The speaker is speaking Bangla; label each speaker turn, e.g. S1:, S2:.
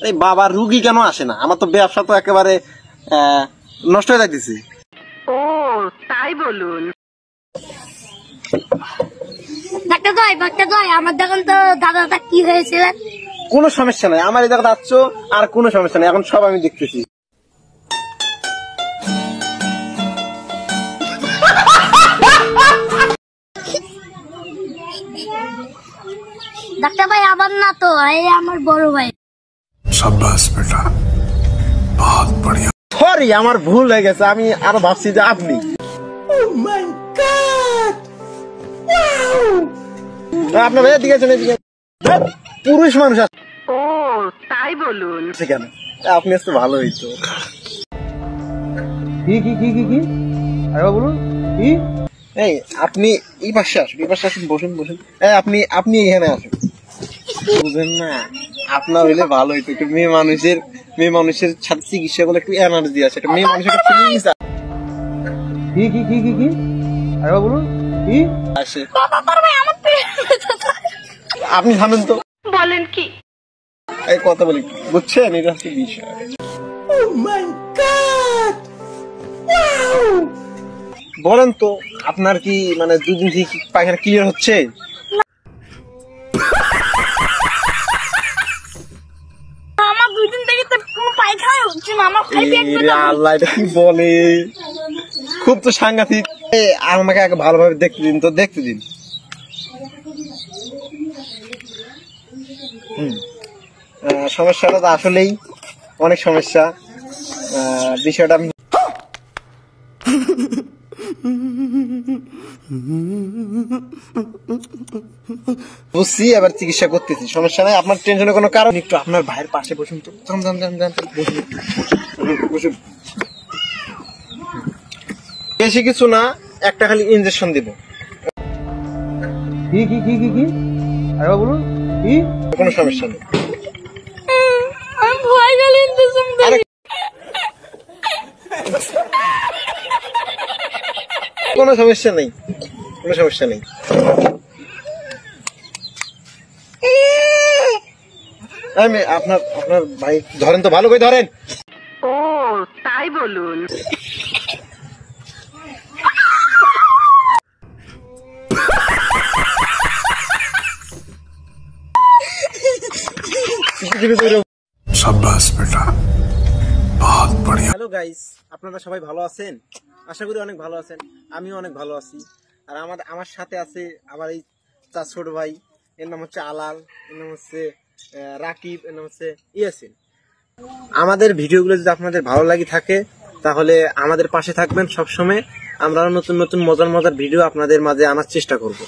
S1: এই বাবা রুগী কেন আসে না? আমার তো ব্যবসা তো একেবারে নষ্ট হয়ে যাইতেছে।
S2: ও তাই বলুন।
S3: আমার দেখুন তো দাদাটা কি হয়েছিল।
S1: কোনো সমস্যা নাই, আমার এই জায়গাটা আসছো আর কোনো সমস্যা নাই, এখন সব আমি দেখতেছি।
S3: ডাক্তার ভাই আমার না তো, এই আমার বড় ভাই।
S4: शाबाश बेटा, बहुत बढ़िया।
S1: সরি, আমার ভুল হয়ে গেছে, আমি আরো ভাবছি যে আপনি। আপনার ভাইয়ের দিকে চলে দিকে পুরুষ মানুষ আছে।
S2: ও তাই বলুন।
S1: কেন আপনি আসতে ভালো হইতো। কি কি কি কি কি আরে বলুন কি? এই আপনি এই পাশে আসুন, এই পাশে আসুন, বসুন বসুন। এই আপনি এখানে আসুন। বুঝেন না, আপনার হইলে ভালো হইতো। একটু মেয়ে মানুষের সাথে চিকিৎসা করলে একটু এনার্জি আছে। একটা মেয়ে মানুষের কি কি কি কি কি আরে বলুন কি আসে। আপনি থামেন তো।
S2: বলেন কি?
S1: এই কথা বলি, বুঝছেন? এটা হচ্ছে বিষয়। বলেন তো, আপনার কি মানে দুদিন থেকে পায়খানা ক্লিয়ার হচ্ছে?
S3: আমার দুদিন থেকে তো কোনো পায়খানা হচ্ছে না, আমার খালি পেট ব্যথা।
S1: আল্লাহ, এটা কি বলে? খুব তো সাংঘাতিক। আমাকে আগে ভালোভাবে দেখতে দিন তো, দেখতে দিন। সমস্যাটা তো আসলেই অনেক সমস্যা। বিষয়টা আমি বুঝছি, এবার চিকিৎসা করতেছি, সমস্যা নাই। আপনার টেনশনের কোনো কারণ। একটু আপনার ভাইয়ের পাশে বসুন তো। বসুন। বেশি কিছু না, একটা খালি ইনজেকশন দিব। কি কি কি কি কি আরে বলুন কি? কোনো সমস্যা নেই।
S3: আমি ভয় গেলে ইনজেকশন দেব।
S1: কোনো সমস্যা নেই, কোনো সমস্যা নেই। আপনার ভাই ধরেন তো, ভালো করে ধরেন।
S2: ও তাই বলুন।
S4: शाबाश बेटा, बहुत बढ़िया।
S1: হ্যালো গাইস, আপনারা সবাই ভালো আছেন? আশা করি অনেক ভালো আছেন। আমিও অনেক ভালো আছি। আর আমার সাথে আছে আমার এই চার ছোট ভাই। এর নাম হচ্ছে আলাল, এর নাম হচ্ছে রাকিব, এর নাম হচ্ছে ইয়াসিন। আমাদের ভিডিওগুলো যদি আপনাদের ভালো লাগে থাকে তাহলে আমাদের পাশে থাকবেন সবসময়। আমরা নতুন নতুন মজার ভিডিও আপনাদের মাঝে আনার চেষ্টা করব।